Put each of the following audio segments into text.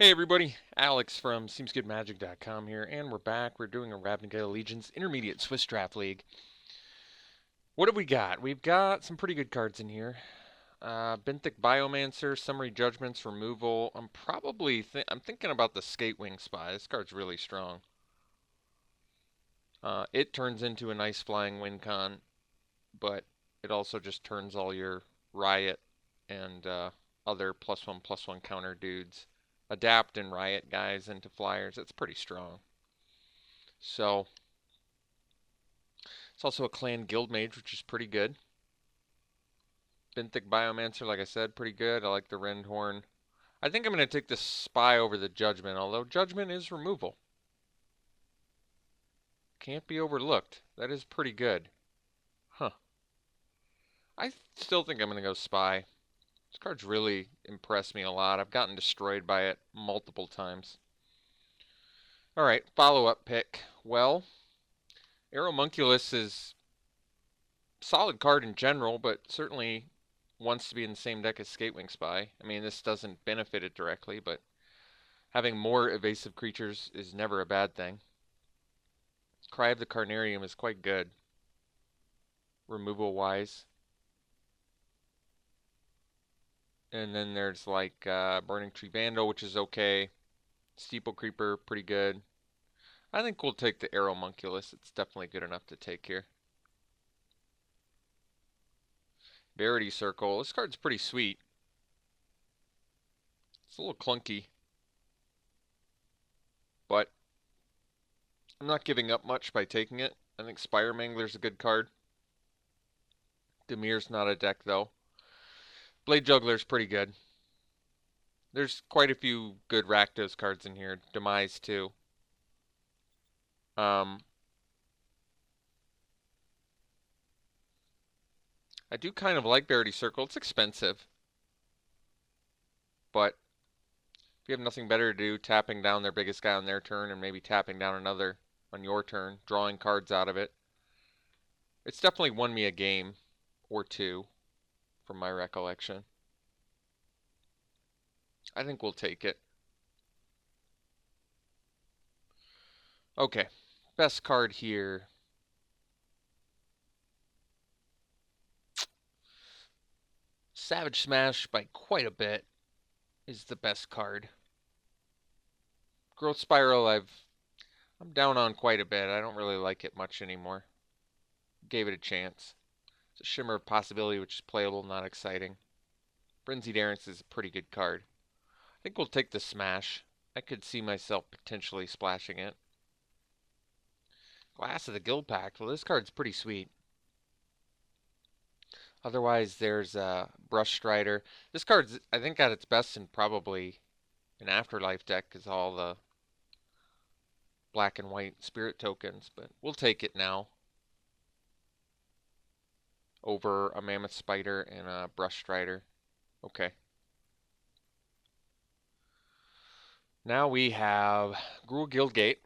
Hey everybody, Alex from SeemsGoodMagic.com here, and we're back. We're doing a Ravnica Allegiance Intermediate Swiss Draft League. What have we got? We've got some pretty good cards in here. Benthic Biomancer, Summary Judgments, Removal. I'm thinking about the Skatewing Spy. This card's really strong. It turns into a nice flying win con, but it also just turns all your Riot and other +1/+1 counter dudes, Adapt and Riot guys into flyers. It's pretty strong. So it's also a clan guild mage, which is pretty good. Benthic Biomancer, like I said, pretty good. I like the Rendhorn. I think I'm going to take the Spy over the Judgment, although Judgment is removal. Can't be overlooked. That is pretty good. Huh. I still think I'm going to go Spy. This card's really impressed me a lot. I've gotten destroyed by it multiple times. Alright, follow-up pick. Well, Aeromunculus is a solid card in general, but certainly wants to be in the same deck as Skatewing Spy. I mean, this doesn't benefit it directly, but having more evasive creatures is never a bad thing. Cry of the Carnarium is quite good, removal-wise. And then there's like Burning Tree Vandal, which is okay. Steeple Creeper, pretty good. I think we'll take the Aeromunculus. It's definitely good enough to take here. Verity Circle. This card's pretty sweet. It's a little clunky, but I'm not giving up much by taking it. I think Spire Mangler's a good card. Demir's not a deck, though. Blade Juggler's pretty good. There's quite a few good Rakdos cards in here. Demise, too. I do kind of like Verity Circle. It's expensive. But if you have nothing better to do, tapping down their biggest guy on their turn and maybe tapping down another on your turn, drawing cards out of it. It's definitely won me a game or two, from my recollection. I think we'll take it. Okay, best card here. Savage Smash by quite a bit is the best card. Growth Spiral I'm down on quite a bit. I don't really like it much anymore. Gave it a chance. It's a Shimmer of Possibility, which is playable, not exciting. Frenzied Errance is a pretty good card. I think we'll take the Smash. I could see myself potentially splashing it. Glass of the Guild Pact. Well, this card's pretty sweet. Otherwise, there's Brush Strider. This card's, I think, at its best in probably an Afterlife deck, because all the black and white spirit tokens, but we'll take it now over a Mammoth Spider and a Brush Strider. Okay. Now we have Gruul Guildgate,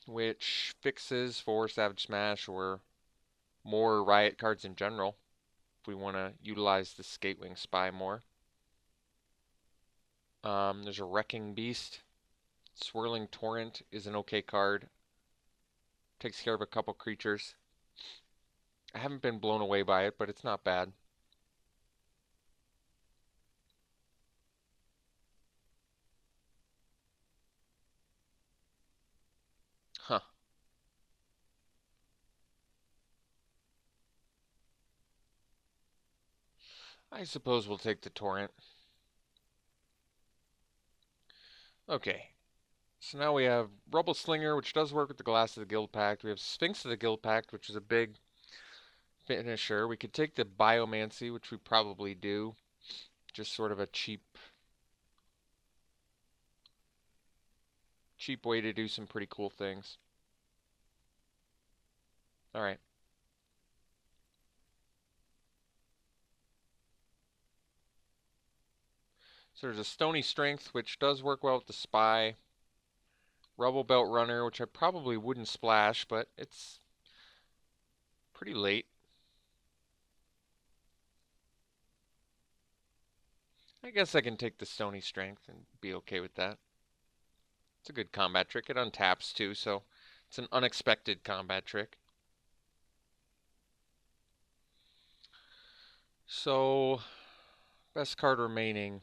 which fixes for Savage Smash or more Riot cards in general, if we want to utilize the Skatewing Spy more. There's a Wrecking Beast. Swirling Torrent is an okay card. Takes care of a couple creatures. I haven't been blown away by it, but it's not bad. Huh. I suppose we'll take the Torrent. Okay. So now we have Rubble Slinger, which does work with the Glass of the Guild Pact. We have Sphinx of the Guild Pact, which is a big finisher. We could take the Biomancy, which we probably do. Just sort of a cheap way to do some pretty cool things. Alright. So there's a Stony Strength, which does work well with the Spy. Rubble Belt Runner, which I probably wouldn't splash, but it's pretty late. I guess I can take the Stony Strength and be okay with that. It's a good combat trick. It untaps too, so it's an unexpected combat trick. So, best card remaining,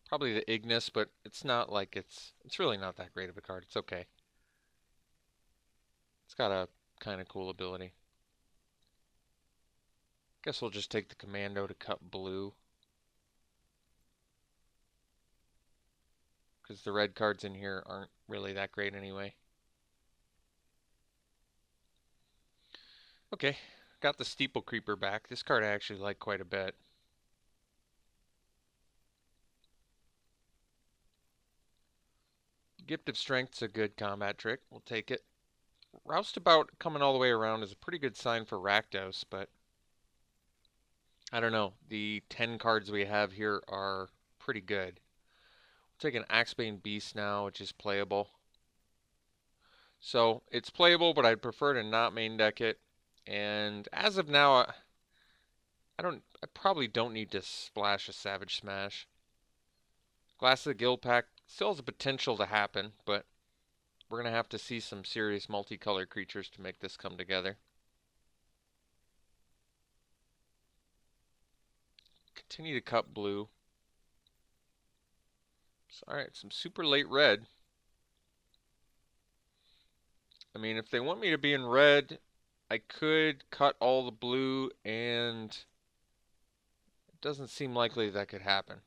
probably the Ignis, but it's not like it's really not that great of a card. It's okay. It's got a kind of cool ability. Guess we'll just take the Commando to cut blue, because the red cards in here aren't really that great anyway. Okay, got the Steeple Creeper back. This card I actually like quite a bit. Gift of Strength's a good combat trick. We'll take it. Roustabout coming all the way around is a pretty good sign for Rakdos, but I don't know. The 10 cards we have here are pretty good. We'll take an Axebane Beast now, which is playable. So it's playable, but I'd prefer to not main deck it. And as of now, I probably don't need to splash a Savage Smash. Glass of the Guild Pack still has the potential to happen, but we're going to have to see some serious multicolored creatures to make this come together. Continue to cut blue. Alright, some super late red. I mean, if they want me to be in red, I could cut all the blue, and it doesn't seem likely that could happen.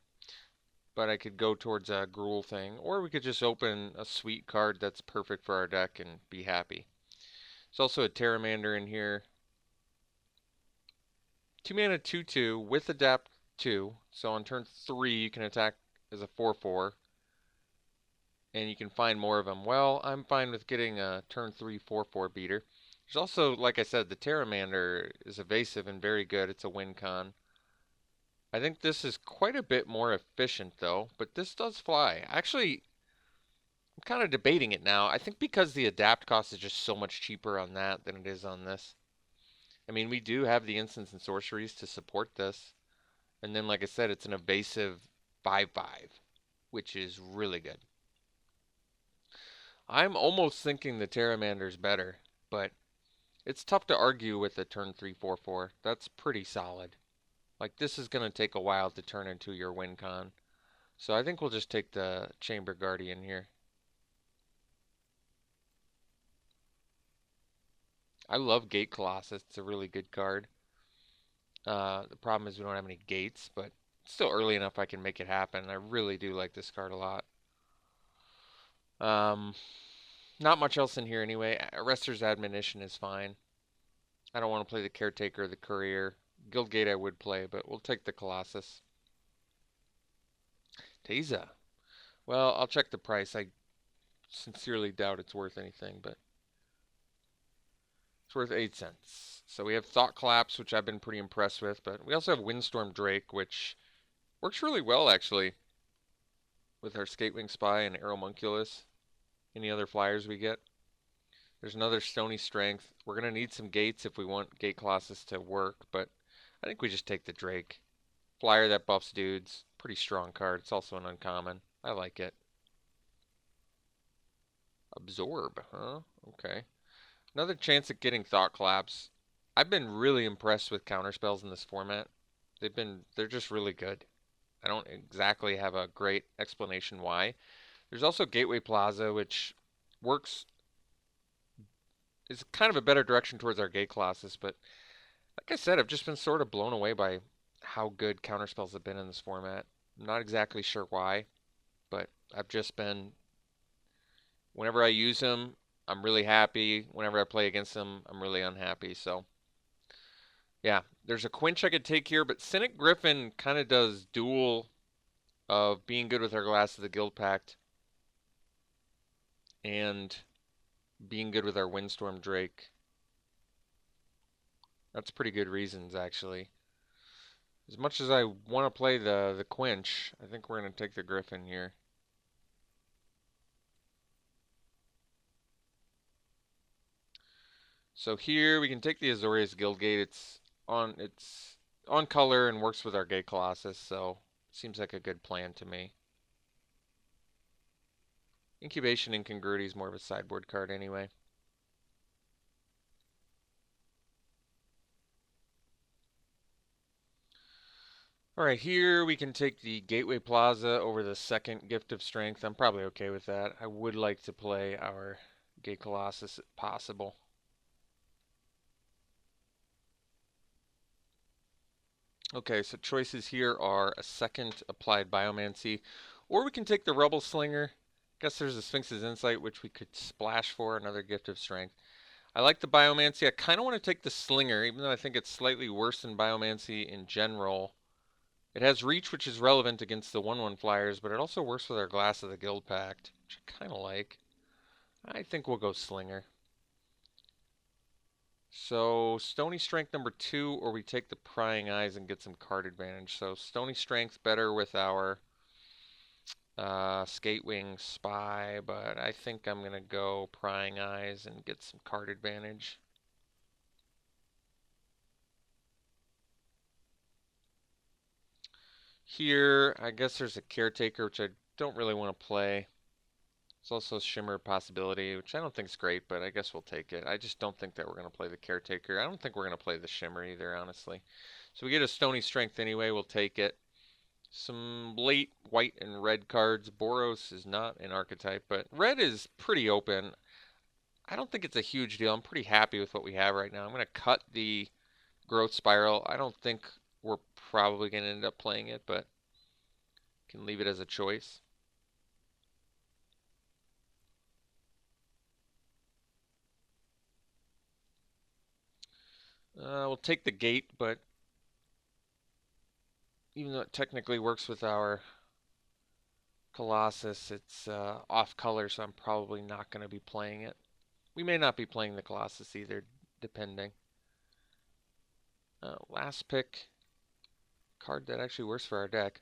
But I could go towards a Gruul thing, or we could just open a sweet card that's perfect for our deck and be happy. There's also a Pteramander in here. 2 mana 2/2 with Adapt 2, so on turn 3 you can attack as a 4/4, and you can find more of them. Well, I'm fine with getting a turn 3 4/4 beater. There's also, like I said, the Pteramander is evasive and very good. It's a win con. I think this is quite a bit more efficient though, but this does fly. Actually, I'm kind of debating it now. I think because the adapt cost is just so much cheaper on that than it is on this. I mean, we do have the instants and sorceries to support this. And then, like I said, it's an evasive 5/5, which is really good. I'm almost thinking the Pteramander's better, but it's tough to argue with a turn 3 4/4. That's pretty solid. Like, this is going to take a while to turn into your win con. So I think we'll just take the Chamber Guardian here. I love Gate Colossus. It's a really good card. The problem is we don't have any gates, but it's still early enough I can make it happen. I really do like this card a lot. Not much else in here anyway. Arrester's Admonition is fine. I don't want to play the Caretaker or the Courier. Guildgate I would play, but we'll take the Colossus. Teyza. Well, I'll check the price. I sincerely doubt it's worth anything, but it's worth 8 cents. So we have Thought Collapse, which I've been pretty impressed with, but we also have Windstorm Drake, which works really well, actually, with our Skatewing Spy and Aeromunculus. Any other flyers we get? There's another Stony Strength. We're going to need some gates if we want Gate Colossus to work, but I think we just take the Drake. Flyer that buffs dudes. Pretty strong card. It's also an uncommon. I like it. Absorb, huh? Okay. Another chance at getting Thought Collapse. I've been really impressed with counterspells in this format. They're just really good. I don't exactly have a great explanation why. There's also Gateway Plaza, which works, is kind of a better direction towards our Gate Colossus, but like I said, I've just been sort of blown away by how good counterspells have been in this format. I'm not exactly sure why, but I've just been, whenever I use them, I'm really happy. Whenever I play against them, I'm really unhappy. So, yeah, there's a Quench I could take here, but Cynic Griffin kind of does dual of being good with our Glass of the Guild Pact and being good with our Windstorm Drake. That's pretty good reasons, actually. As much as I want to play the Quench, I think we're going to take the Griffin here. So here we can take the Azorius Guildgate. It's on color and works with our Gate Colossus, so seems like a good plan to me. Incubation Incongruity is more of a sideboard card anyway. Alright, here we can take the Gateway Plaza over the second Gift of Strength. I'm probably okay with that. I would like to play our Gate Colossus if possible. Okay, so choices here are a second Applied Biomancy, or we can take the Rebel Slinger. Guess there's a Sphinx's Insight, which we could splash for another Gift of Strength. I like the Biomancy. I kind of want to take the Slinger, even though I think it's slightly worse than Biomancy in general. It has reach, which is relevant against the 1/1 flyers, but it also works with our Glass of the Guild Pact, which I kind of like. I think we'll go Slinger. So, Stony Strength number 2, or we take the Prying Eyes and get some card advantage. So, Stony Strength better with our Skatewing Spy, but I think I'm going to go Prying Eyes and get some card advantage. Here, I guess there's a Caretaker, which I don't really want to play. There's also a Shimmer possibility, which I don't think is great, but I guess we'll take it. I just don't think that we're going to play the Caretaker. I don't think we're going to play the Shimmer either, honestly. So we get a Stony Strength anyway, we'll take it. Some late white and red cards. Boros is not an archetype, but red is pretty open. I don't think it's a huge deal. I'm pretty happy with what we have right now. I'm going to cut the Growth Spiral. I don't think we're probably going to end up playing it, but can leave it as a choice. We'll take the Gate, but even though it technically works with our Colossus, it's off color, so I'm probably not going to be playing it. We may not be playing the Colossus either, depending. Last pick, card that actually works for our deck.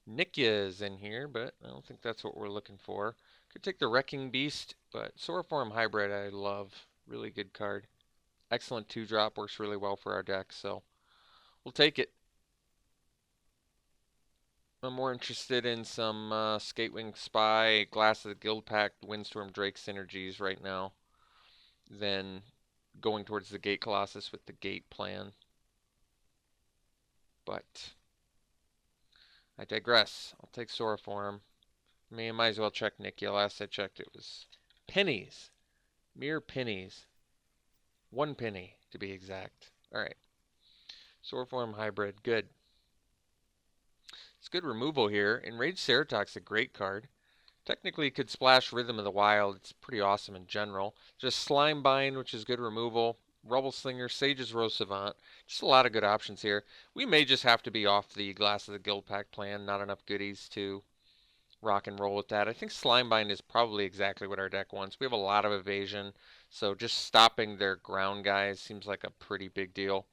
Nikya is in here, but I don't think that's what we're looking for. Could take the Wrecking Beast, but Sauroform Hybrid I love. Really good card. Excellent 2-drop, works really well for our deck, so we'll take it. I'm more interested in some Skatewing Spy, Glass of the Guild Pact, Windstorm Drake synergies right now than going towards the Gate Colossus with the Gate plan. But I digress. I'll take Sauroform. Might as well check Nikya. Last I checked, it was pennies. Mere pennies. 1 penny, to be exact. Alright. Sauroform Hybrid. Good. It's good removal here. Enraged Ceratok's a great card. Technically, it could splash Rhythm of the Wild. It's pretty awesome in general. Just Slimebind, which is good removal. Rubble Slinger, Sage's Rose Savant. Just a lot of good options here. We may just have to be off the Glass of the Guild Pact plan. Not enough goodies to rock and roll with that. I think Slimebind is probably exactly what our deck wants. We have a lot of evasion, so just stopping their ground guys seems like a pretty big deal.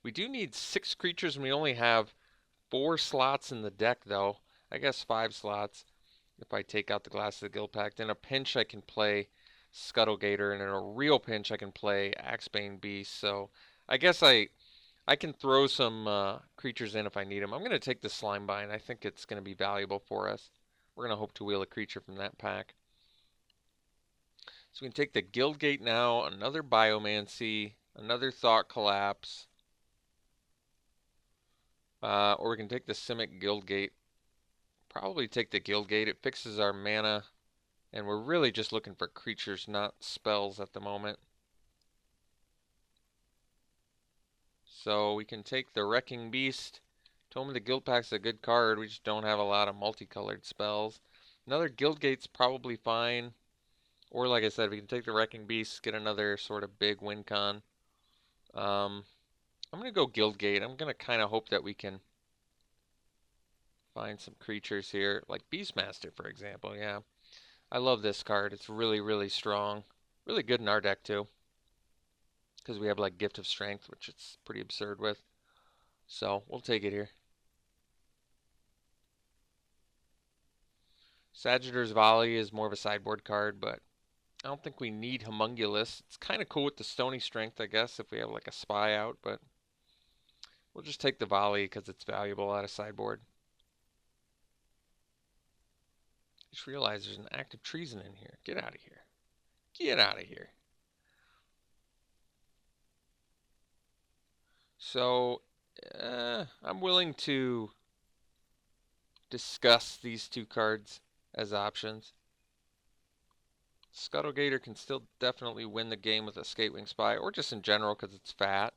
We do need 6 creatures, and we only have 4 slots in the deck, though. I guess 5 slots if I take out the Glass of the Guild Pact. In a pinch, I can play Scuttlegator, and in a real pinch, I can play Axebane Beast. So I guess I can throw some creatures in if I need them. I'm going to take the Slimebind. I think it's going to be valuable for us. We're going to hope to wheel a creature from that pack. So we can take the Guildgate now, another Biomancy, another Thought Collapse. Or we can take the Simic Guildgate. Probably take the Guildgate. It fixes our mana. And we're really just looking for creatures, not spells at the moment. So we can take the Wrecking Beast. Tome of the Guild Pact's a good card. We just don't have a lot of multicolored spells. Another Guildgate's probably fine. Or like I said, we can take the Wrecking Beast, get another sort of big win con. I'm going to go Guildgate. I'm going to kind of hope that we can find some creatures here. Like Beastmaster, for example. Yeah. I love this card. It's really, really strong. Really good in our deck, too. Because we have, like, Gift of Strength, which it's pretty absurd with. So, we'll take it here. Sagittarius Volley is more of a sideboard card, but I don't think we need Homunculus. It's kind of cool with the Stony Strength, I guess, if we have, like, a Spy out, but we'll just take the Volley because it's valuable out of sideboard. Just realized there's an act of treason in here. Get out of here. Get out of here. So, I'm willing to discuss these two cards as options. Scuttlegator can still definitely win the game with a Skatewing Spy, or just in general because it's fat.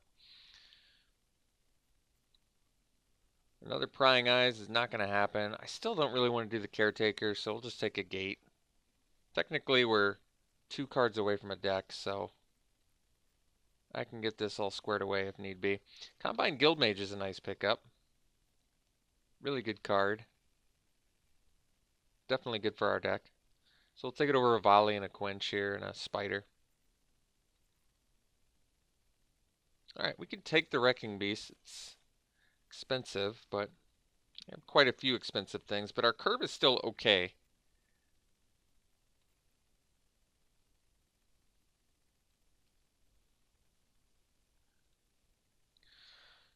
Another Prying Eyes is not going to happen. I still don't really want to do the Caretaker, so we'll just take a Gate. Technically, we're 2 cards away from a deck, so I can get this all squared away if need be. Combine Guildmage is a nice pickup. Really good card. Definitely good for our deck. So we'll take it over a Volley and a Quench here and a Spider. Alright, we can take the Wrecking Beast. It's expensive, but we have quite a few expensive things. But our curve is still okay.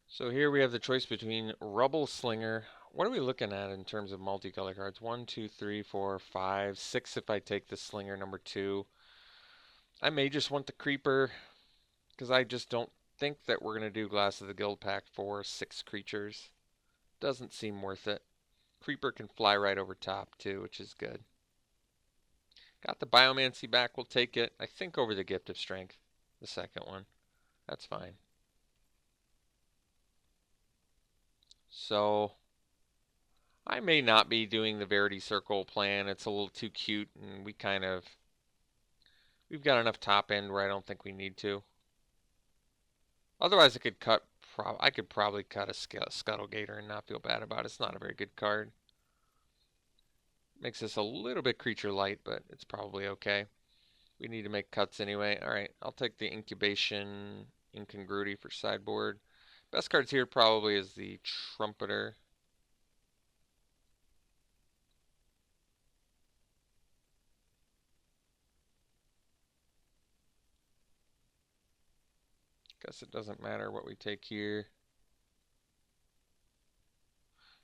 So here we have the choice between Rubble Slinger. What are we looking at in terms of multicolor cards? 1, 2, 3, 4, 5, 6 if I take the Slinger number 2. I may just want the Creeper, because I just don't think that we're going to do Glass of the Guild pack for 6 creatures. Doesn't seem worth it. Creeper can fly right over top too, which is good. Got the Biomancy back, we'll take it. I think over the Gift of Strength, the second one. That's fine. So, I may not be doing the Verity Circle plan. It's a little too cute, and we've got enough top end where I don't think we need to. Otherwise, I could probably cut a Scuttlegator and not feel bad about it. It's not a very good card. Makes us a little bit creature light, but it's probably okay. We need to make cuts anyway. Alright, I'll take the Incubation Incongruity for sideboard. Best cards here probably is the Trumpeter. Guess it doesn't matter what we take here.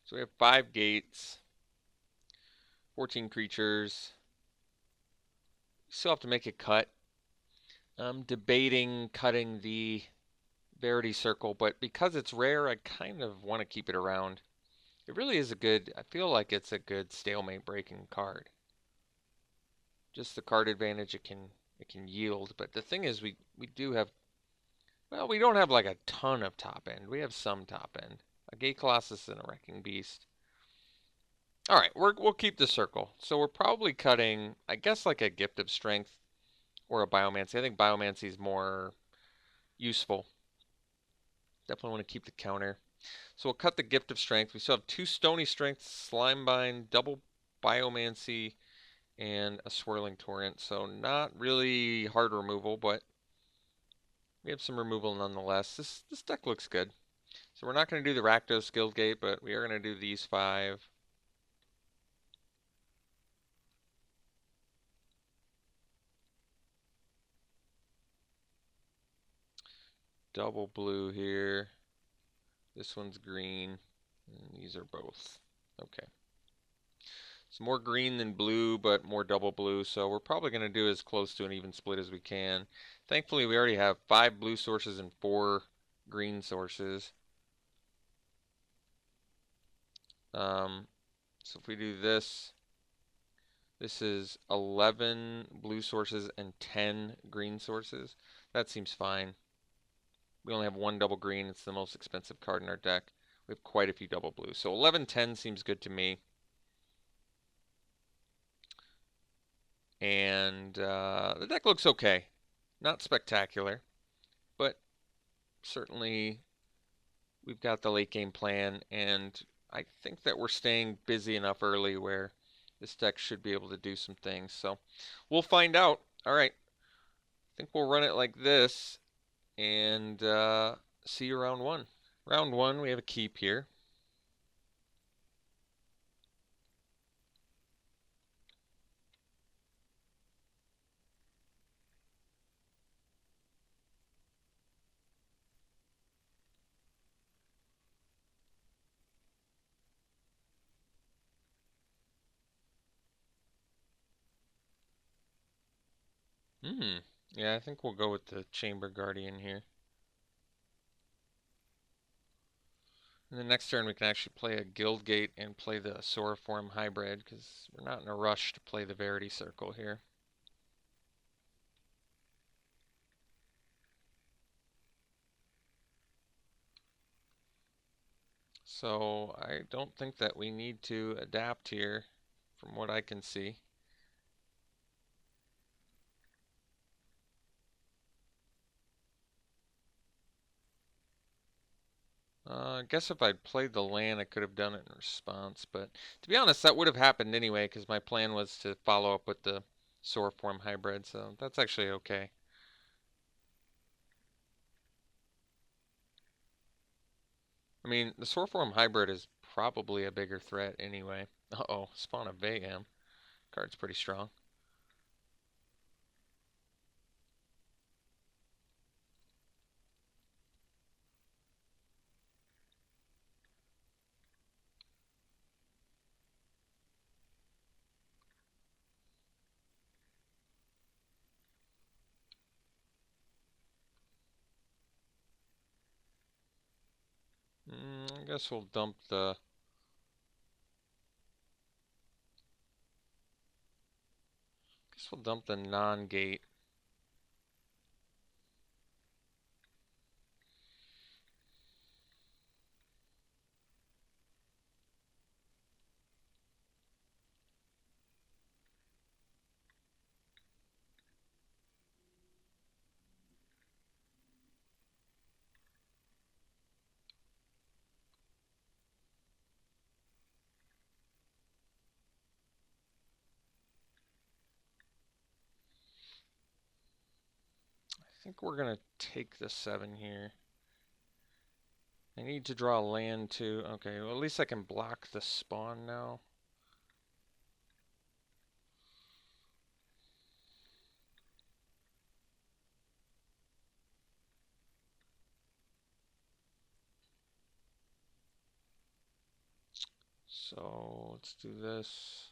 So we have 5 gates, 14 creatures. Still have to make a cut. I'm debating cutting the Verity Circle, but because it's rare, I kind of want to keep it around. It really is I feel like it's a good stalemate breaking card. Just the card advantage it can yield, but the thing is we do have, well, we don't have like a ton of top end. We have some top end. A Gate Colossus and a Wrecking Beast. Alright, we'll keep the circle. So we're probably cutting, I guess, like a Gift of Strength or a Biomancy. I think Biomancy is more useful. Definitely want to keep the counter. So we'll cut the Gift of Strength. We still have 2 Stony Strength, Slimebind, double Biomancy, and a Swirling Torrent. So not really hard removal, but we have some removal nonetheless. This deck looks good. So we're not going to do the Rakdos Guildgate, but we are going to do these 5. Double blue here. This one's green. And these are both. Okay. It's more green than blue, but more double blue. So we're probably going to do as close to an even split as we can. Thankfully, we already have 5 blue sources and 4 green sources. So if we do this, this is 11 blue sources and 10 green sources. That seems fine. We only have 1 double green. It's the most expensive card in our deck. We have quite a few double blues. So 11-10 seems good to me. And the deck looks okay. Not spectacular, but certainly we've got the late game plan, and I think that we're staying busy enough early where this deck should be able to do some things. So we'll find out. All right. I think we'll run it like this and see you round 1. Round 1, we have a keep here. Yeah, I think we'll go with the Chamber Guardian here. And the next turn we can actually play a Guildgate and play the Soroform hybrid, because we're not in a rush to play the Verity Circle here. So I don't think that we need to adapt here, from what I can see. I guess if I'd played the land, I could have done it in response. But to be honest, that would have happened anyway, because my plan was to follow up with the Soroform hybrid, so that's actually okay. I mean, the Soroform hybrid is probably a bigger threat anyway. Uh-oh, Spawn of Vayam. Card's pretty strong. I guess we'll dump the... non-gate. I think we're going to take the 7 here. I need to draw land too. Okay, well at least I can block the spawn now. So let's do this.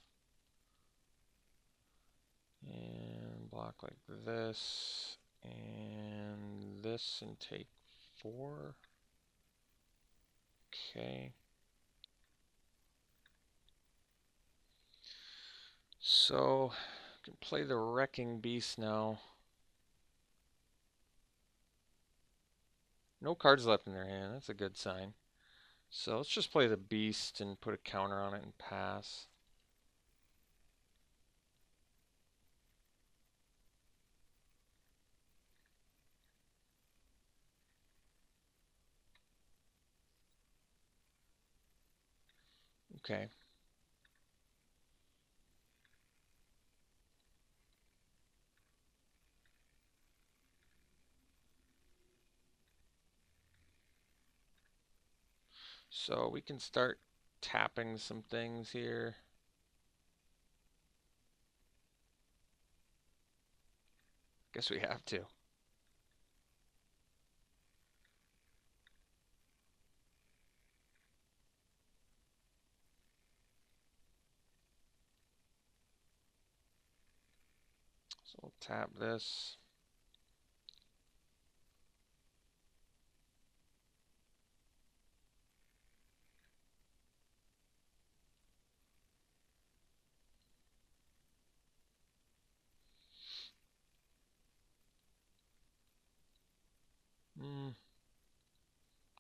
And block like this. And this and take 4. Okay. So I can play the Wrecking Beast now. No cards left in their hand. That's a good sign. So let's just play the Beast and put a counter on it and pass. Okay. So we can start tapping some things here. Guess we have to. So we'll tap this.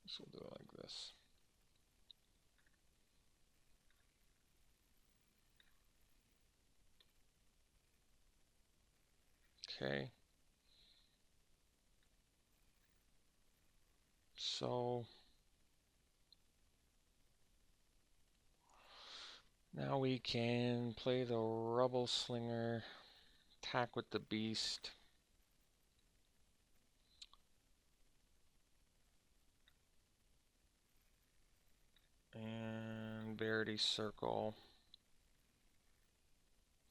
So we'll do it like this. Okay. So now we can play the Rubble Slinger, attack with the Beast. And Verity Circle.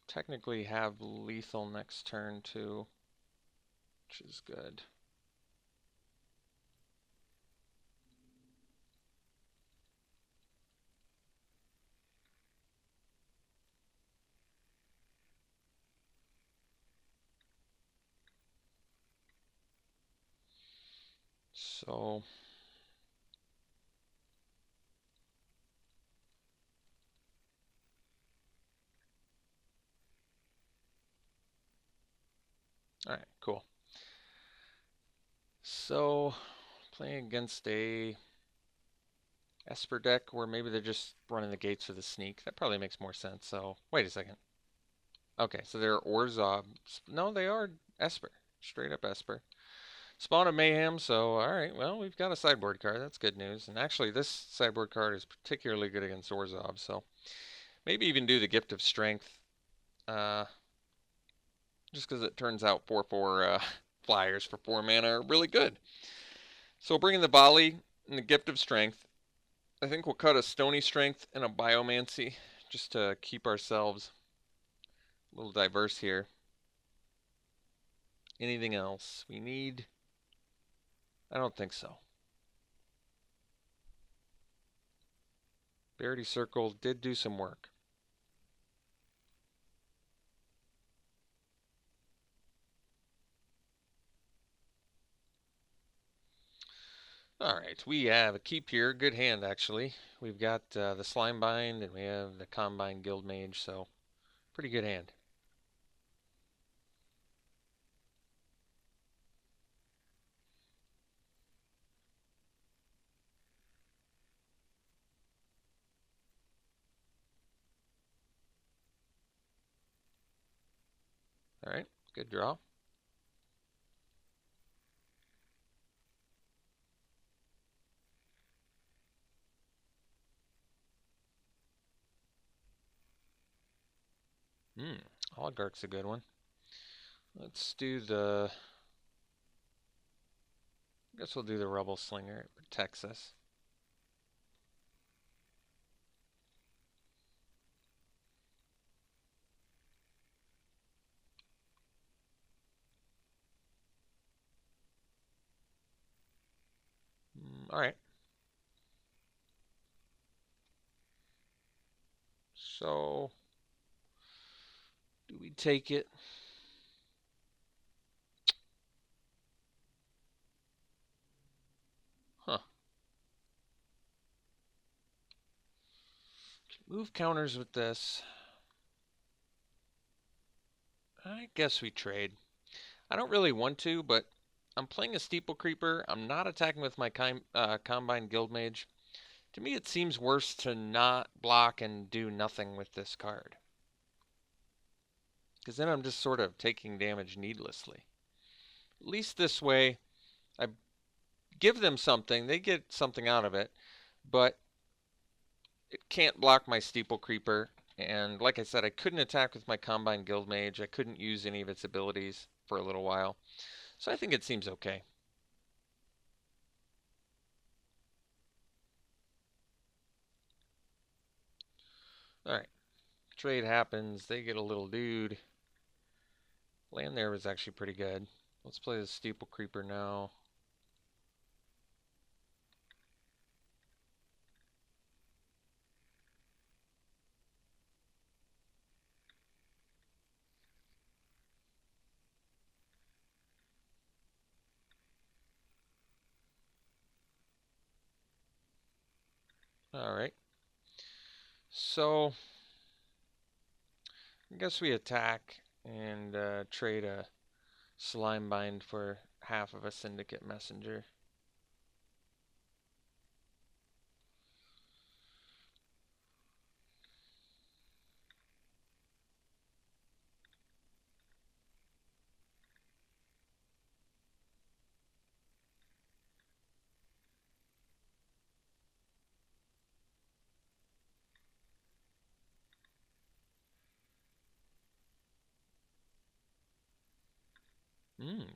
Technically have lethal next turn too, which is good. So all right, cool. So playing against a Esper deck where maybe they're just running the gates for the sneak. That probably makes more sense. So wait a second. Okay, so they're Orzhov. No, they are Esper. Straight up Esper. Spawn of Mayhem, so alright, well, we've got a sideboard card. That's good news. And actually, this sideboard card is particularly good against Orzhov, so maybe even do the Gift of Strength. Uh, just because it turns out 4/4 flyers for 4 mana are really good. So bringing the Volley and the Gift of Strength. I think we'll cut a Stony Strength and a Biomancy just to keep ourselves a little diverse here. Anything else we need? I don't think so. Verity Circle did do some work. Alright, we have a keep here. Good hand, actually. We've got the Slimebind and we have the Combine Guildmage, so pretty good hand. Alright, good draw. Oligarch's a good one. Let's do the... I guess we'll do the Rubble Slinger. It protects us. Alright. So, do we take it? Huh. Move counters with this. I guess we trade. I don't really want to, but I'm playing a Steeple Creeper. I'm not attacking with my Combine Guildmage. To me, it seems worse to not block and do nothing with this card. Because then I'm just sort of taking damage needlessly. At least this way, I give them something. They get something out of it. But it can't block my Steeple Creeper. And like I said, I couldn't attack with my Combine Guildmage. I couldn't use any of its abilities for a little while. So I think it seems okay. Alright. Trade happens. They get a little dude. Land there was actually pretty good. Let's play the Steeple Creeper now. Alright. So, I guess we attack and trade a Slimebind for half of a Syndicate Messenger.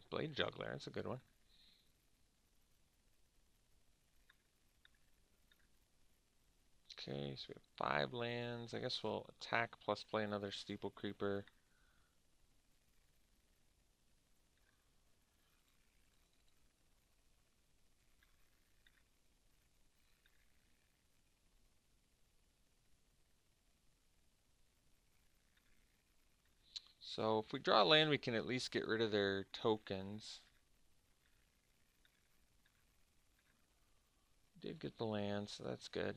Blade Juggler, that's a good one. Okay, so we have 5 lands. I guess we'll attack plus play another Steeple Creeper. So if we draw land, we can at least get rid of their tokens. did get the land, so that's good.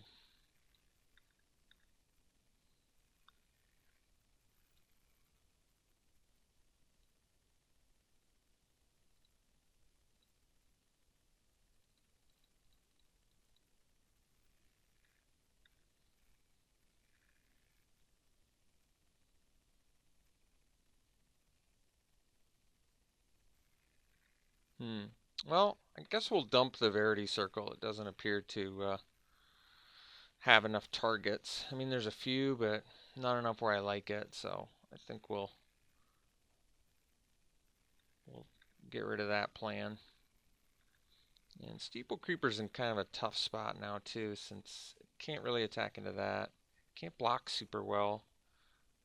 Well, I guess we'll dump the Verity Circle. It doesn't appear to have enough targets. I mean, there's a few, but not enough where I like it, so I think we'll get rid of that plan. And Steeple Creeper's in kind of a tough spot now, too, since it can't really attack into that. Can't block super well.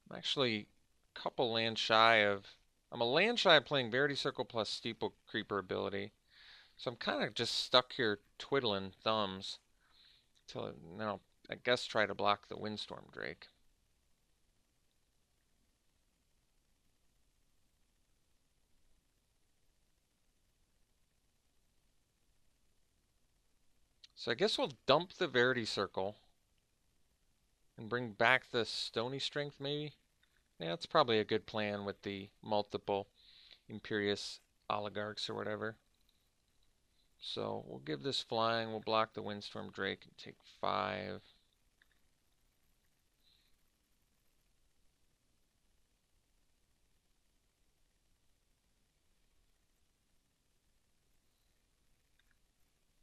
I'm actually a couple land shy of... I'm a land shy of playing Verity Circle plus Steeple Creeper ability. So I'm kind of just stuck here twiddling thumbs till now. I guess try to block the Windstorm Drake. So I guess we'll dump the Verity Circle and bring back the Stony Strength, maybe? Yeah, that's probably a good plan with the multiple Imperious Oligarchs or whatever. So we'll give this flying, we'll block the Windstorm Drake and take 5.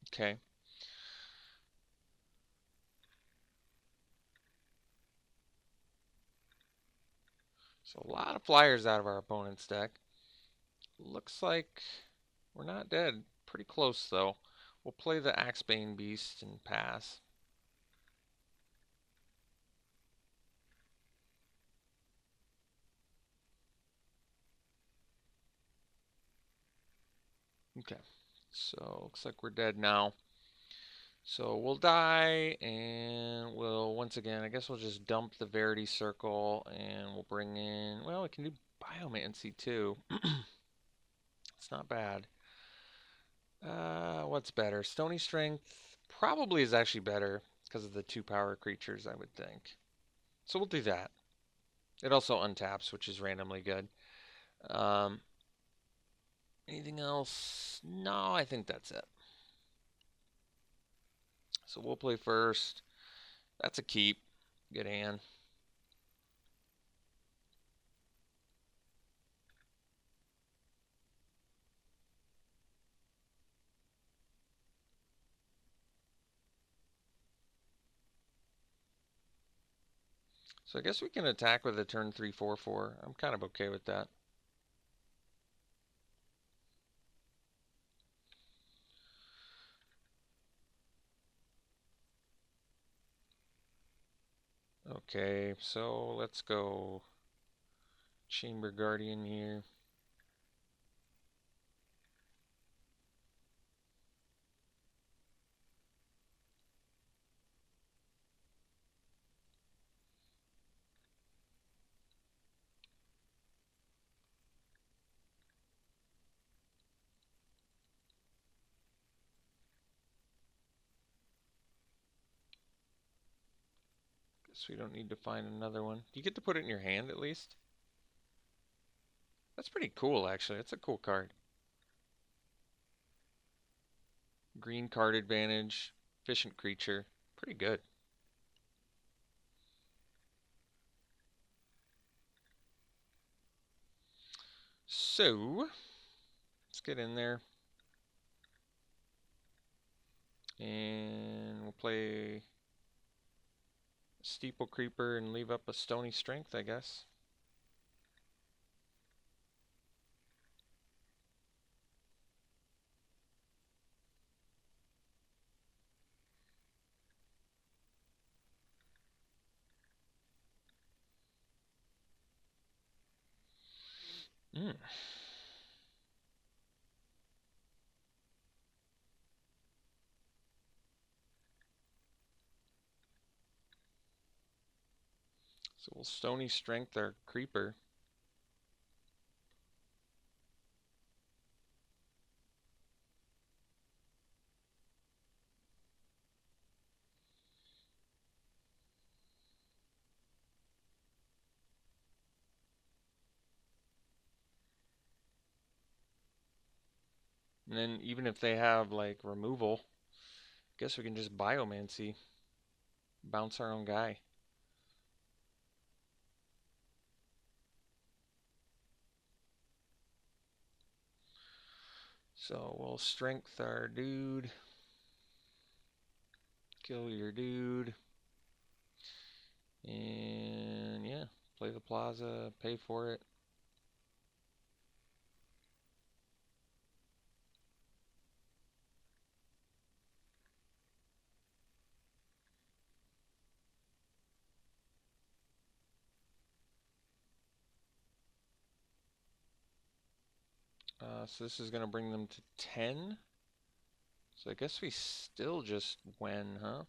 Okay. So a lot of flyers out of our opponent's deck. Looks like we're not dead. Pretty close though. We'll play the Axebane Beast and pass. Okay. So looks like we're dead now. So we'll die, and we'll, once again, I guess we'll just dump the Verity Circle, and we'll bring in, well, we can do Biomancy too. It's not bad. What's better? Stony Strength probably is actually better because of the 2 power creatures, I would think. So we'll do that. It also untaps, which is randomly good. Um, Anything else? No, I think that's it. So we'll play first. That's a keep. Good hand. So I guess we can attack with a turn 3/4/4. I'm kind of okay with that. Okay, so let's go Chamber Guardian here. Guess we don't need to find another one. Do you get to put it in your hand at least? That's pretty cool, actually. That's a cool card. Green card advantage, efficient creature. Pretty good. So, let's get in there. And we'll play Steeple Creeper and leave up a Stony Strength, I guess. Mm. So we'll Stony Strength our Creeper. And then even if they have like removal, I guess we can just Biomancy, bounce our own guy. So we'll strength our dude, kill your dude, and yeah, play the plaza, pay for it. So this is going to bring them to 10. So I guess we still just win, huh?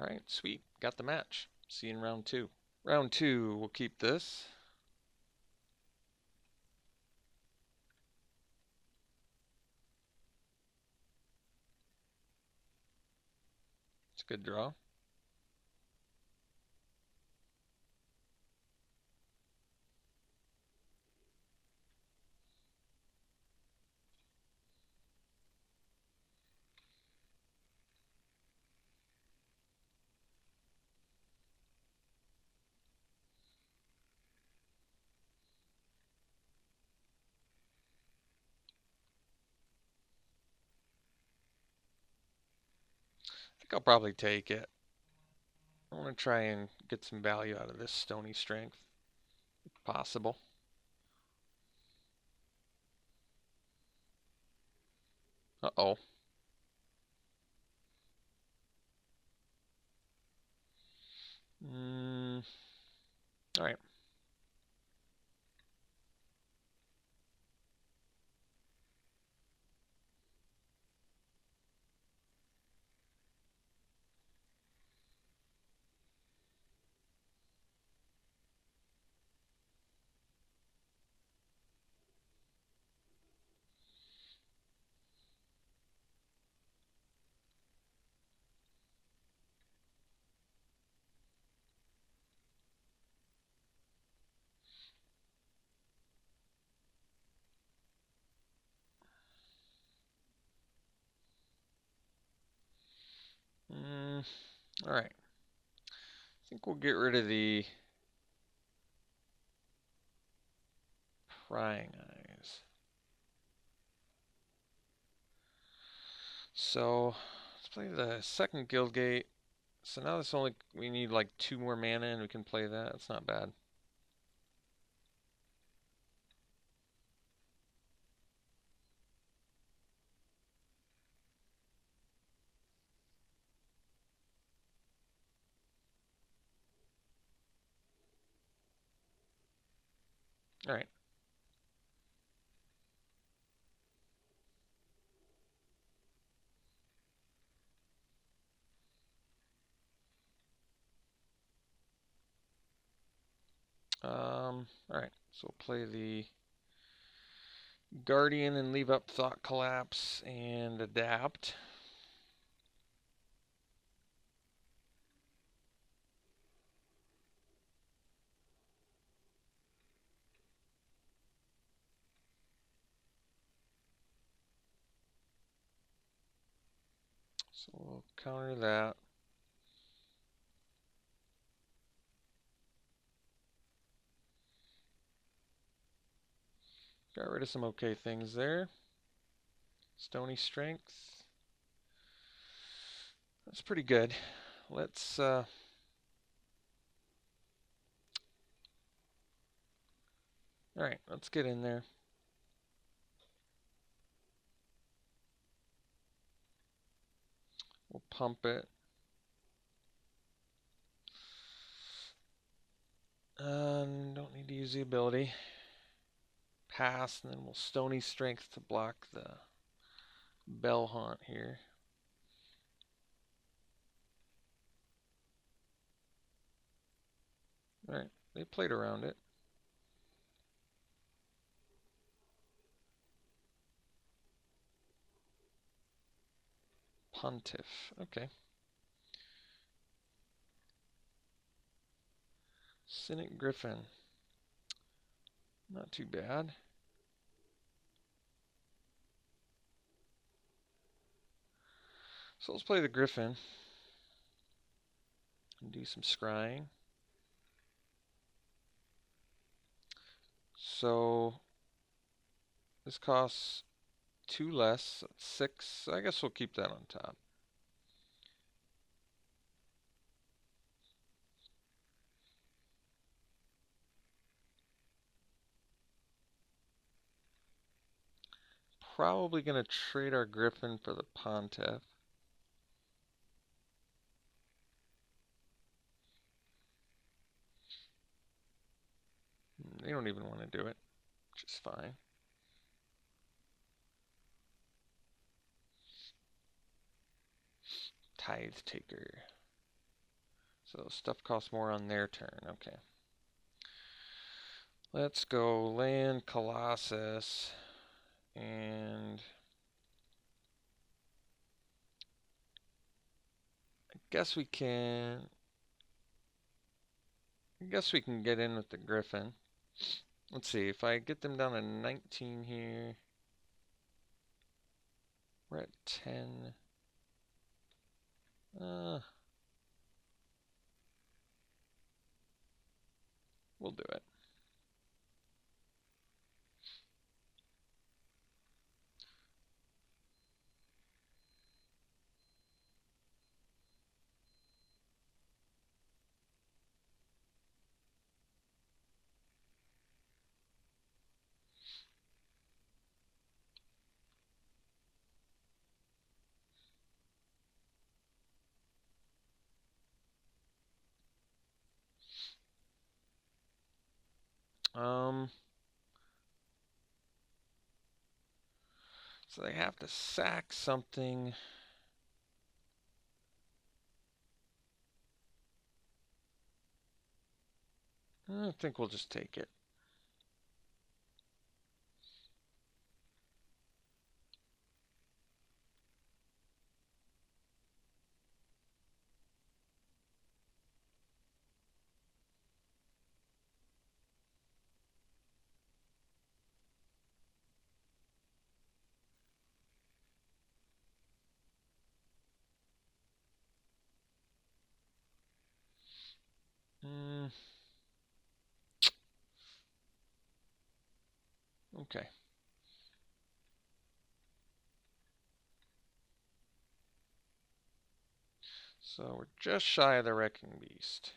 All right, sweet. Got the match. See you in round 2. Round 2, we'll keep this. It's a good draw. I think I'll probably take it. I want to try and get some value out of this Stony Strength, if possible. Uh-oh. All right. All right. I think we'll get rid of the prying eyes. So let's play the second Guildgate. So now this only we need like 2 more mana and we can play that. That's not bad. All right. All right. So we'll play the Guardian and leave up Thought Collapse and adapt. So we'll counter that. Got rid of some okay things there. Stony Strength. That's pretty good. Let's all right, let's get in there. We'll pump it. Don't need to use the ability. Pass, and then we'll Stony Strength to block the Bell Haunt here. Alright, they played around it. Pontiff. Okay. Cynic Griffin. Not too bad. So let's play the Griffin and do some scrying. So this costs 2 less, 6. I guess we'll keep that on top. Probably going to trade our Griffin for the Pontiff. They don't even want to do it, which is fine. Tithe Taker. So stuff costs more on their turn. Okay. Let's go land Colossus and I guess we can get in with the Griffin. Let's see, if I get them down to 19 here, we're at 10. We'll do it. So they have to sack something. I think we'll just take it. Okay. So we're just shy of the Wrecking Beast.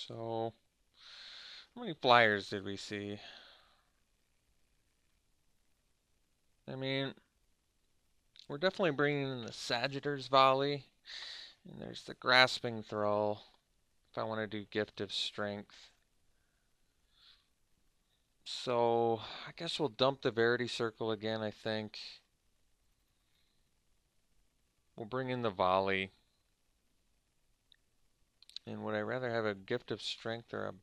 So, how many flyers did we see? I mean, we're definitely bringing in the Sagittars Volley. And there's the Grasping Thrall, if I want to do Gift of Strength. So, I guess we'll dump the Verity Circle again, I think. We'll bring in the Volley. And would I rather have a Gift of Strength or a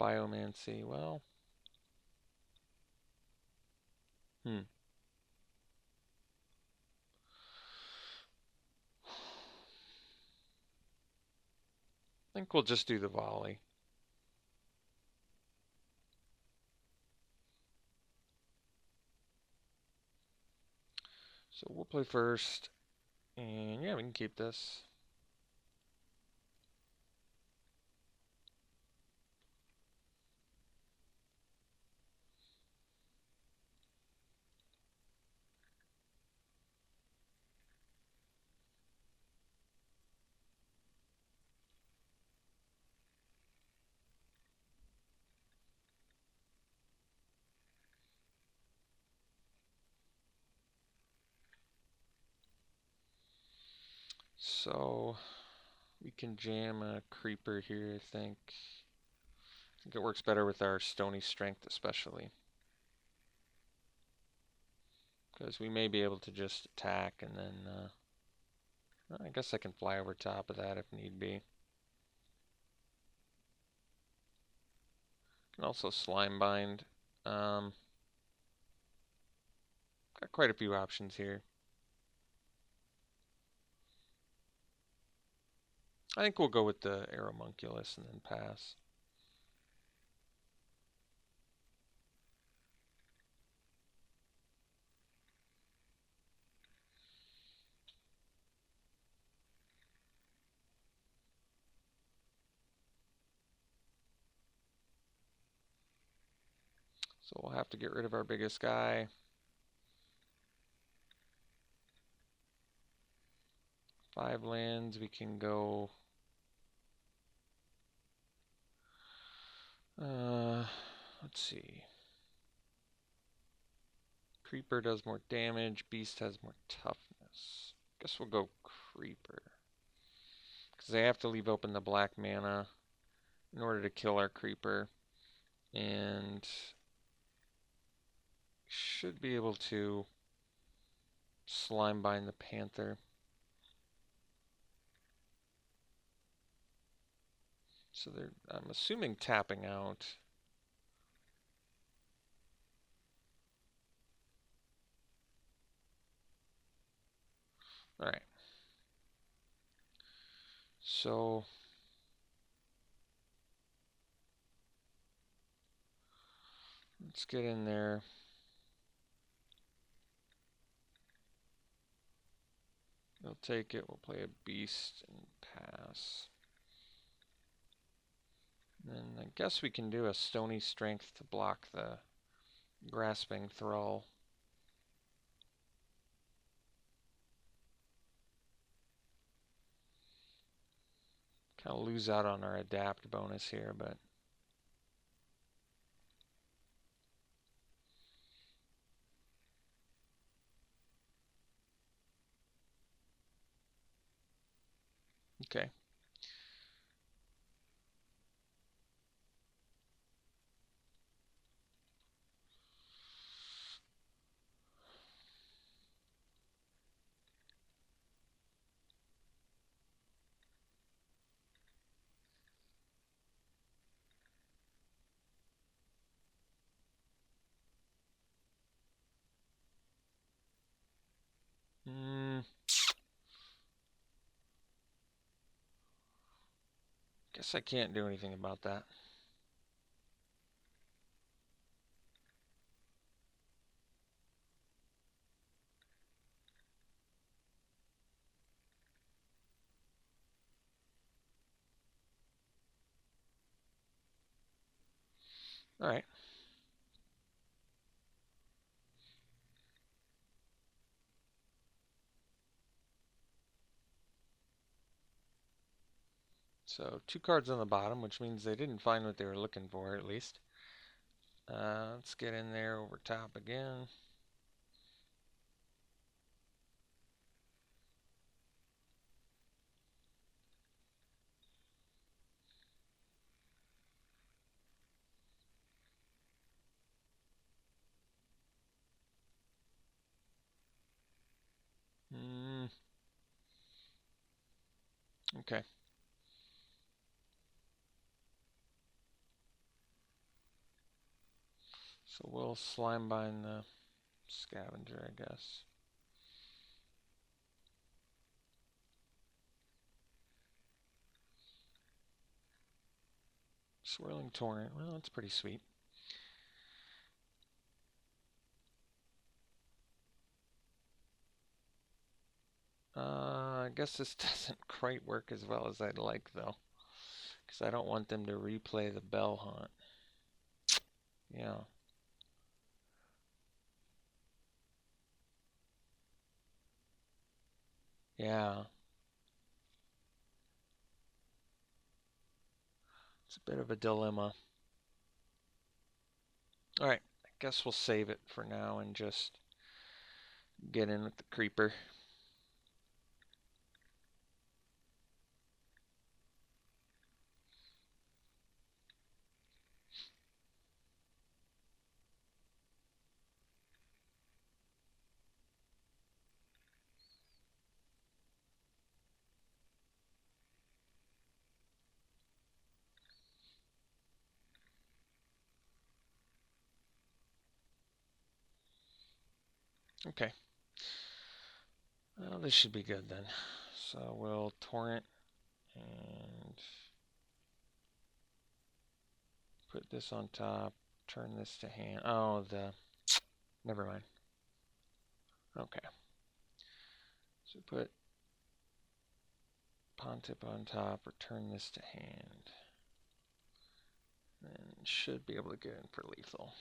Biomancy? Well, I think we'll just do the Volley. So we'll play first. And yeah, we can keep this. So we can jam a creeper here, I think. I think it works better with our stony strength especially. Because we may be able to just attack and then I guess I can fly over top of that if need be. Can also slime bind. Got quite a few options here. I think we'll go with the Aeromunculus and then pass. So we'll have to get rid of our biggest guy. 5 lands, we can go... let's see. Creeper does more damage, Beast has more toughness. Guess we'll go Creeper. Because they have to leave open the black mana in order to kill our Creeper. And should be able to slime bind the Panther. So they're, I'm assuming, tapping out. Alright. So let's get in there. We'll take it, we'll play a beast and pass. And then I guess we can do a stony strength to block the grasping thrall. Kind of lose out on our adapt bonus here, but okay. Guess I can't do anything about that. Alright. So 2 cards on the bottom, which means they didn't find what they were looking for, at least. Let's get in there over top again. Okay. So we'll slime bind the scavenger, I guess. Swirling Torrent. Well, that's pretty sweet. I guess this doesn't quite work as well as I'd like, though. Because I don't want them to replay the Bell Haunt. Yeah. Yeah. It's a bit of a dilemma. Alright, I guess we'll save it for now and just get in with the creeper. Okay. Well, this should be good then. So we'll torrent and put this on top. Turn this to hand. Oh, never mind. Okay. So put pawn tip on top, return this to hand. And should be able to get in for lethal.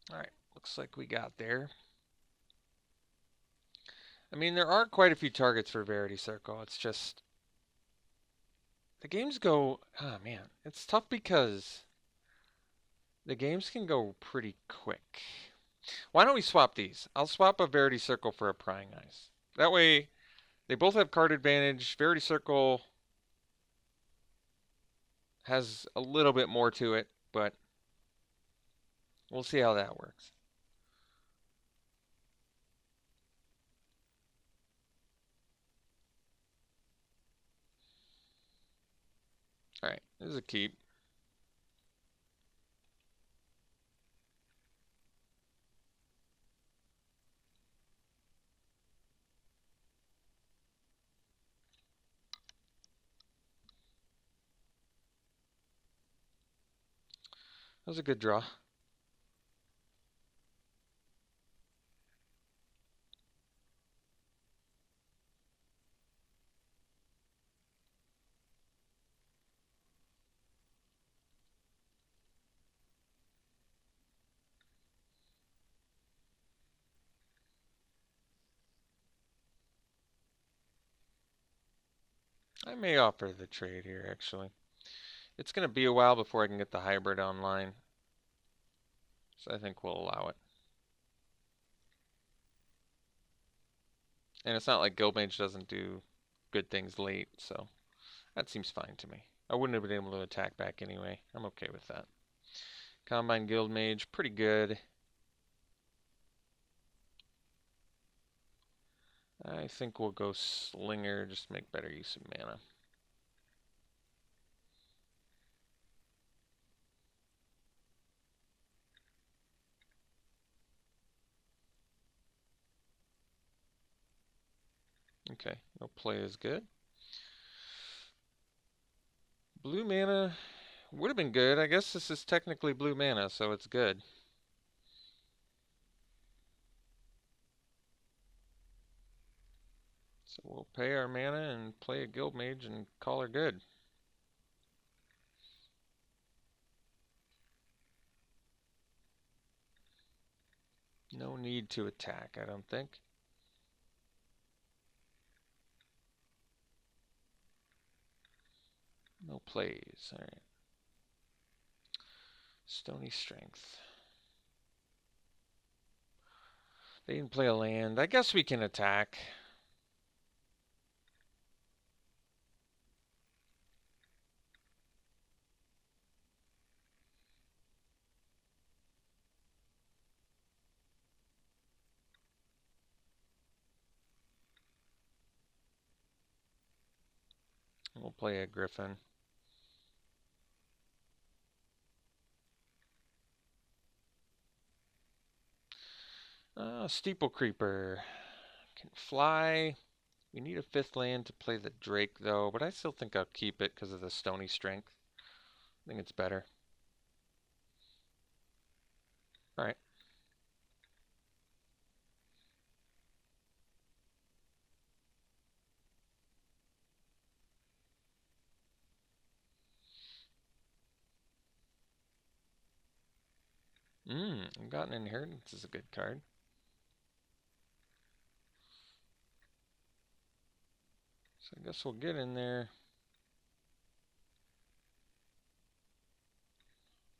Alright, looks like we got there. I mean, there are quite a few targets for Verity Circle. It's just the games go, oh man, it's tough because the games can go pretty quick. Why don't we swap these? I'll swap a Verity Circle for a Prying Eyes. That way, they both have card advantage. Verity Circle has a little bit more to it, but we'll see how that works. Alright, this is a keep. That was a good draw. I may offer the trade here, actually. It's going to be a while before I can get the hybrid online, so I think we'll allow it. And it's not like Guildmage doesn't do good things late, so that seems fine to me. I wouldn't have been able to attack back anyway. I'm okay with that. Combine Guildmage, pretty good. I think we'll go Slinger, just make better use of mana. Okay, no play is good. Blue mana would have been good. I guess this is technically blue mana, so it's good. So we'll pay our mana and play a Guildmage and call her good. No need to attack, I don't think. No plays. Alright. Stony Strength. They didn't play a land. I guess we can attack. We'll play a Griffin. Steeple Creeper. Can fly. We need a 5th land to play the Drake, though, but I still think I'll keep it because of the Stony Strength. I think it's better. Alright. I've got an Inheritance is a good card. So I guess we'll get in there.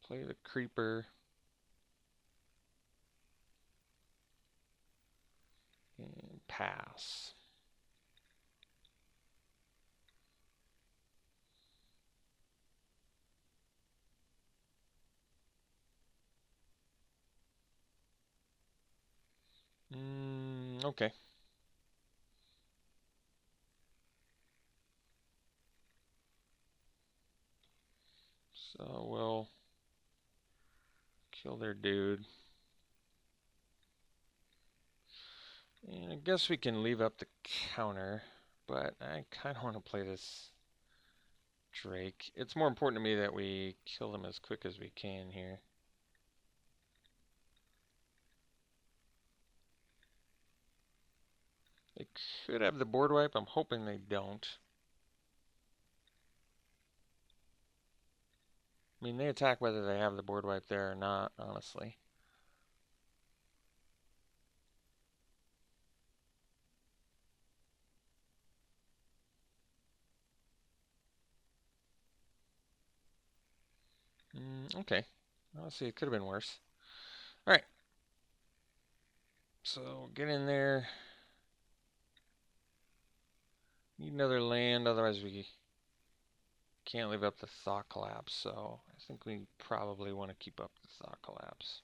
Play the Creeper. And pass. Okay. So we'll kill their dude. And I guess we can leave up the counter, but I kind of want to play this Drake. It's more important to me that we kill them as quick as we can here. They could have the board wipe. I'm hoping they don't. I mean, they attack whether they have the board wipe there or not, honestly. Okay. Let's see, it could have been worse. Alright. So, get in there. Need another land, otherwise we can't leave up the Thought Collapse. So, I think we probably want to keep up the Thought Collapse.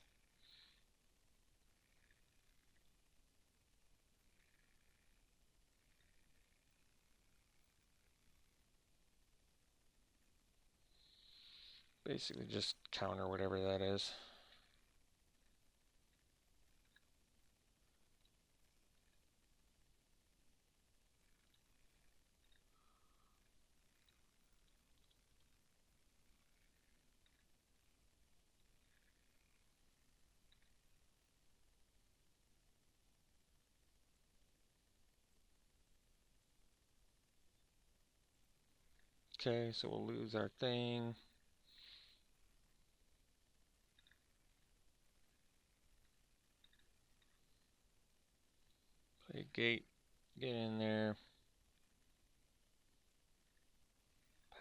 Basically just counter whatever that is. Okay, so we'll lose our thing. Play gate, get in there.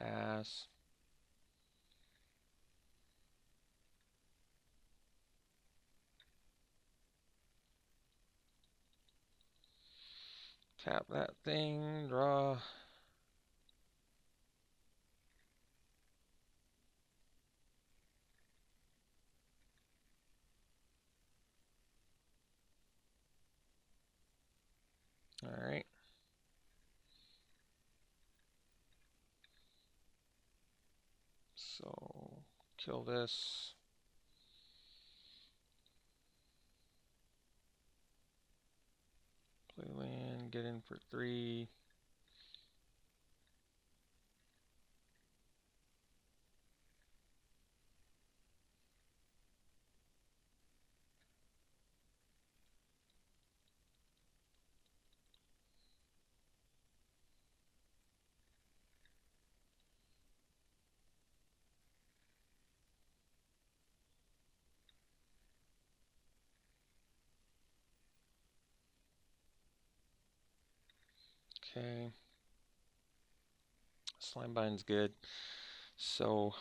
Pass. Tap that thing, draw. Alright. So, kill this. Play land, get in for 3. Okay. Slimebind's good. So,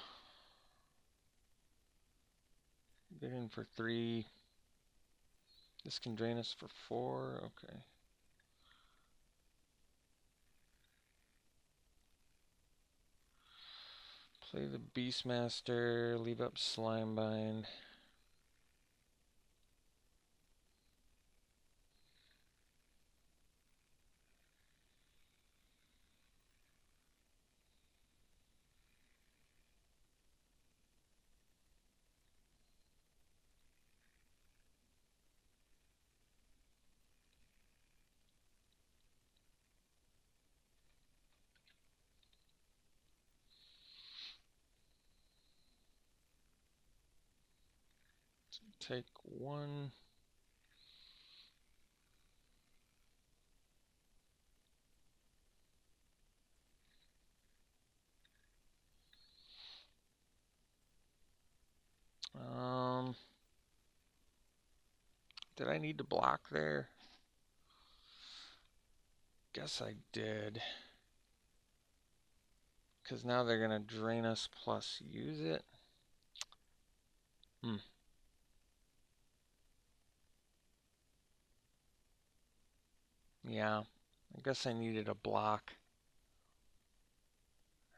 get in for 3. This can drain us for 4. Okay. Play the Beastmaster, leave up Slimebind. Take 1. Did I need to block there? Guess I did. Because now they're going to drain us plus use it. Yeah, I guess I needed a block.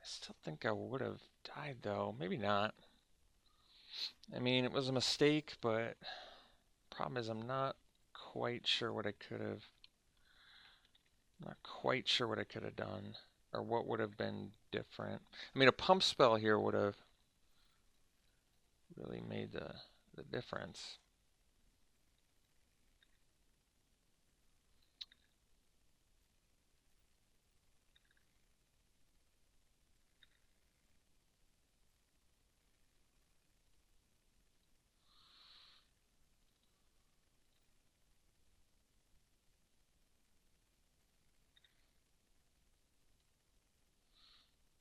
I still think I would have died though. Maybe not. I mean, it was a mistake, but problem is I'm not quite sure what I could have quite sure what I could have done, or what would have been different. I mean, a pump spell here would have really made the difference.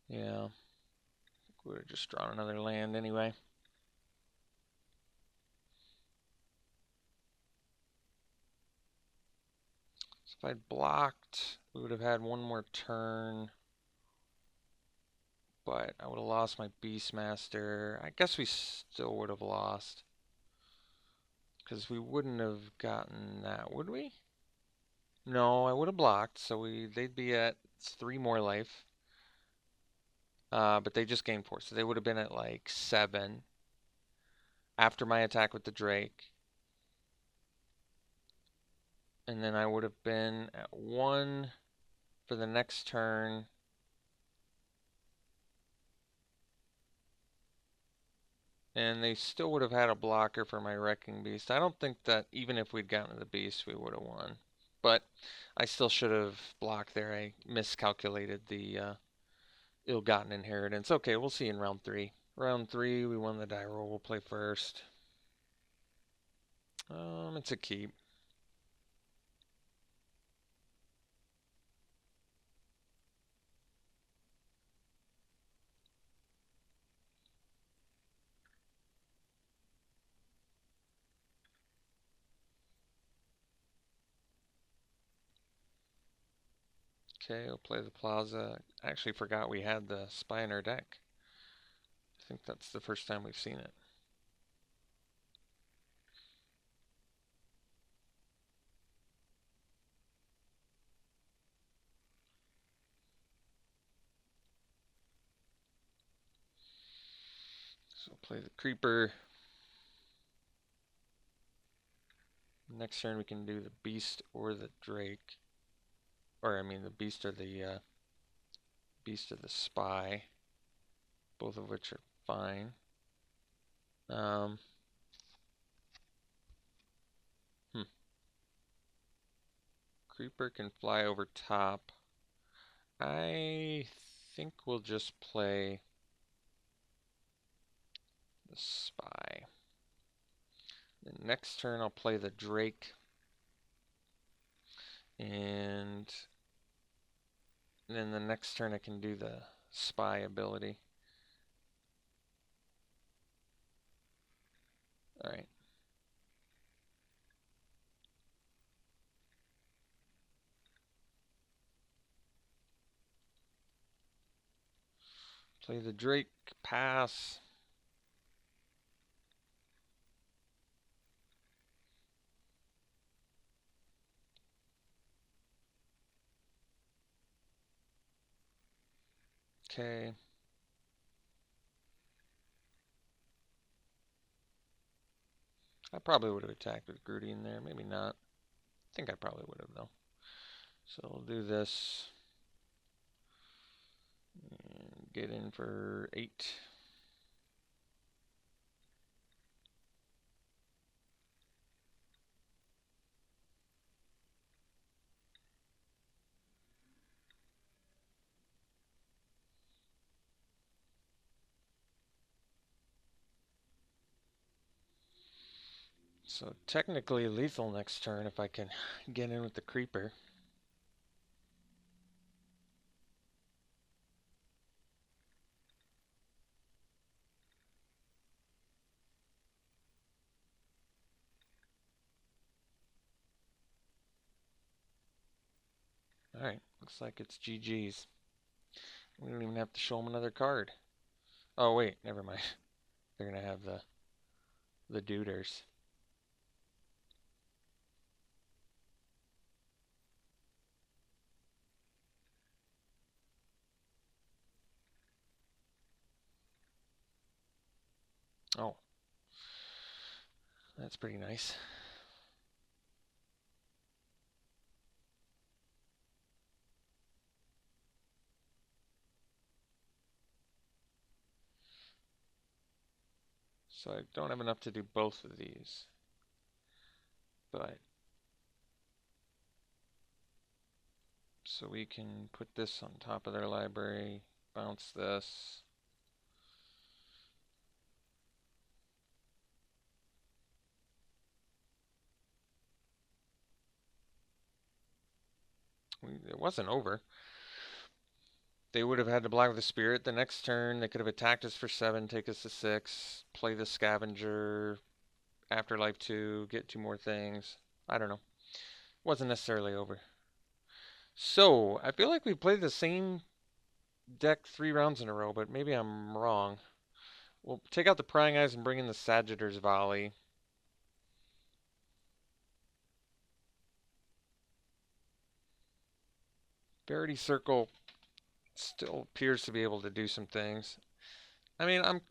Yeah, we would have just drawn another land anyway. So if I'd blocked, we would have had one more turn. But I would have lost my Beastmaster. I guess we still would have lost. Because we wouldn't have gotten that, would we? No, I would have blocked, so they'd be at 3 more life. But they just gained 4, so they would have been at like 7 after my attack with the Drake. And then I would have been at 1 for the next turn. And they still would have had a blocker for my Wrecking Beast. I don't think that even if we'd gotten to the Beast, we would have won. But I still should have blocked there. I miscalculated the ill-gotten inheritance. Okay, we'll see in round 3. Round 3, we won the die roll. We'll play first. It's a keep. Okay, we'll play the Plaza. I actually forgot we had the Spy in our deck. I think that's the first time we've seen it. So we'll play the Creeper. Next turn we can do the Beast or the Drake. Or I mean the Beast or the Spy. Both of which are fine. Creeper can fly over top. I think we'll just play the Spy. The next turn I'll play the Drake. And then the next turn I can do the Spy ability. Alright. Play the Drake, pass. Okay. I probably would have attacked with Groody in there. Maybe not. I think I probably would have, though. So we'll do this. And get in for 8. So technically lethal next turn if I can get in with the Creeper. Alright, looks like it's GG's. We don't even have to show them another card. Oh wait, never mind. They're gonna have the duders. Oh, that's pretty nice. So I don't have enough to do both of these. But so we can put this on top of their library, bounce this. It wasn't over. They would have had to block the spirit the next turn. They could have attacked us for 7, take us to 6, play the scavenger, Afterlife 2, get 2 more things. I don't know. Wasn't necessarily over. So, I feel like we played the same deck 3 rounds in a row, but maybe I'm wrong. We'll take out the Prying Eyes and bring in the Sagittor's Volley. Verity Circle still appears to be able to do some things. I mean, I'm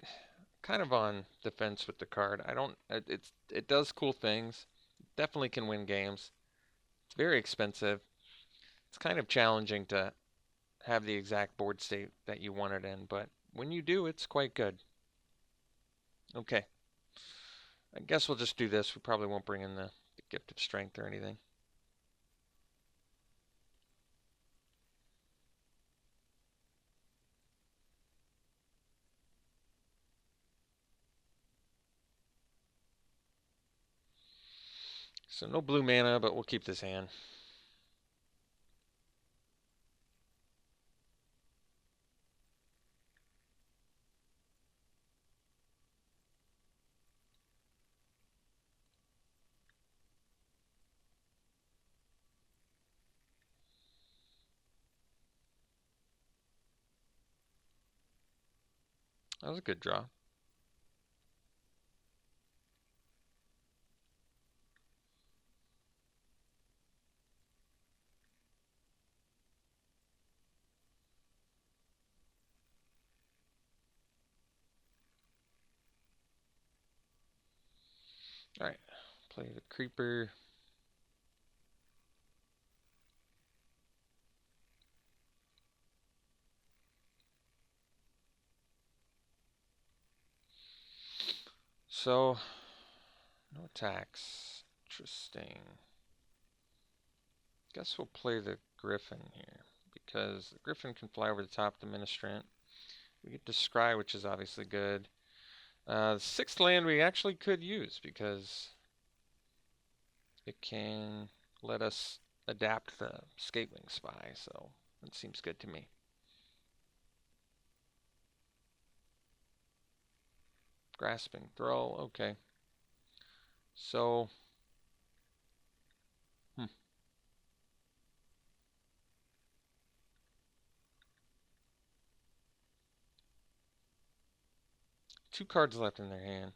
kind of on the fence with the card. I don't. It does cool things. Definitely can win games. It's very expensive. It's kind of challenging to have the exact board state that you want it in, but when you do, it's quite good. Okay. I guess we'll just do this. We probably won't bring in the Gift of Strength or anything. So no blue mana, but we'll keep this hand. That was a good draw. All right, play the Creeper. So, no attacks. Interesting. Guess we'll play the Griffin here, because the Griffin can fly over the top of the Ministrant. We get to Scry, which is obviously good. The 6th land we actually could use, because it can let us adapt the Skatewing Spy, so that seems good to me. Grasping Thrall, okay. So, 2 cards left in their hand.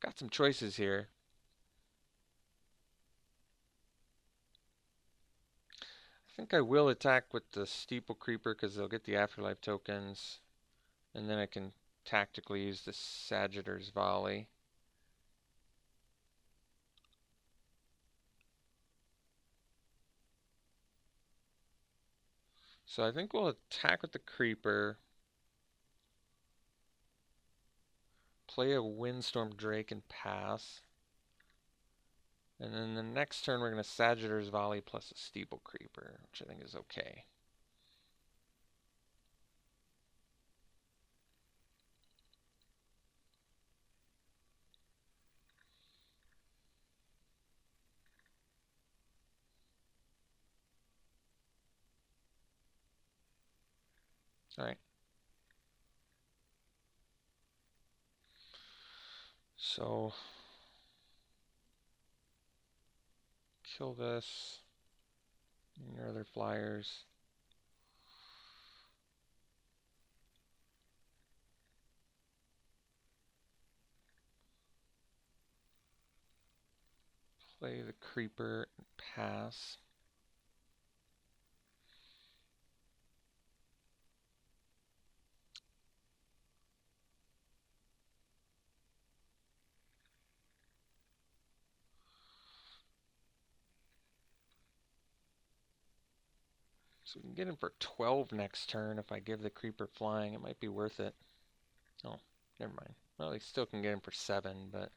Got some choices here. I think I will attack with the Steeple Creeper because they'll get the Afterlife tokens. And then I can tactically use the Sagittor's Volley. So I think we'll attack with the Creeper. Play a Windstorm Drake and pass. And then the next turn we're going to Sagittor's Volley plus a Steeple Creeper, which I think is okay. Alright. So, kill this. And your other flyers. Play the Creeper and pass. So we can get in for 12 next turn. If I give the creeper flying, it might be worth it. Oh, never mind. Well, we still can get in for 7, but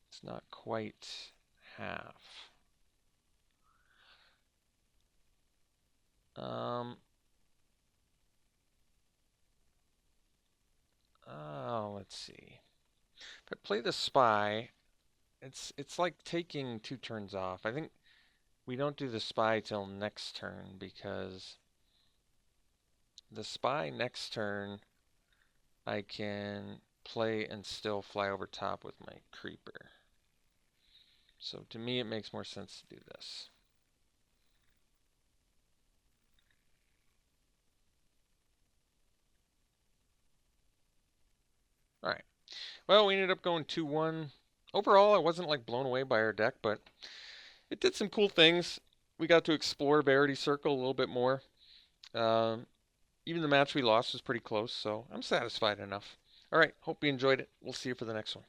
it's not quite half. Oh, let's see. If I play the spy, it's like taking 2 turns off. I think we don't do the spy till next turn because the spy next turn I can play and still fly over top with my creeper. So to me it makes more sense to do this. Alright. Well, we ended up going 2-1. Overall, I wasn't like blown away by our deck, but it did some cool things. We got to explore Verity Circle a little bit more. Even the match we lost was pretty close, so I'm satisfied enough. All right, hope you enjoyed it. We'll see you for the next one.